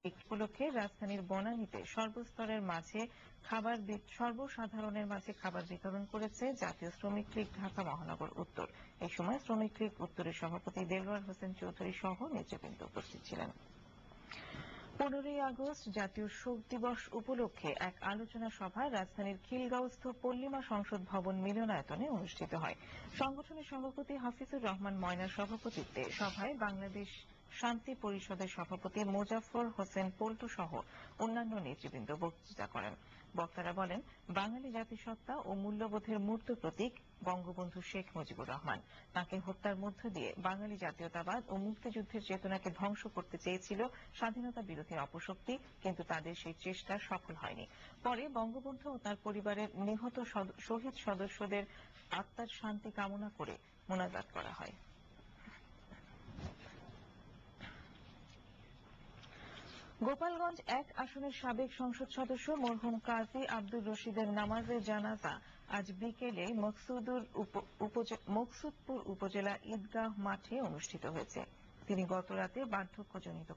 উপলক্ষে রাজধানীর বনানীতে সর্বসাধারণের মাঝে খাবার বিতরণ করেছে জাতীয় শ্রমিক লীগ ঢাকা মহানগর উত্তর। এই সময় শ্রমিক লীগ উত্তরের সভাপতি দেলোয়ার হোসেন চৌধুরী সহ নেতৃবৃন্দ উপস্থিত ছিলেন। 15ই আগস্ট জাতীয় শোক দিবস উপলক্ষে এক আলোচনা সভা রাজধানীর খিলগাঁওস্থ পল্লিমা সংসদ ভবন মিলনায়তনে অনুষ্ঠিত হয়। সংগঠনের সভাপতি হাফিজুর রহমান ময়নার সভাপতিত্বে সভায় বাংলাদেশ শান্তি পরিষদের সভাপতি মোজাফফর হোসেন পল্টু সহ অন্যান্য নেতৃবৃন্দ বক্তৃতা করেন। বক্তারা বলেন, বাঙালি জাতিসত্তা ও মূল্যবোধের মূর্ত প্রতীক বঙ্গবন্ধু শেখ মুজিবুর রহমান। তাকে হত্যার মধ্য দিয়ে বাঙালি জাতীয়তাবাদ ও মুক্তিযুদ্ধের চেতনাকে ধ্বংস করতে চেয়েছিল স্বাধীনতা বিরোধী অপশক্তি, কিন্তু তাদের সেই চেষ্টা সফল হয়নি। পরে বঙ্গবন্ধু ও তার পরিবারের নিহত শহীদ সদস্যদের আত্মার শান্তি কামনা করে মোনাজাত করা হয়। গোপালগঞ্জ 1 আসনের সাবেক সংসদ সদস্য মরহুম কাজী আব্দুর রশিদের নামাজে জানাজা আজ বিকেলে মকসুদপুর উপজেলা ঈদগাহ মাঠে অনুষ্ঠিত হয়েছে। তিনি গতরাতে বার্ধক্যজনিত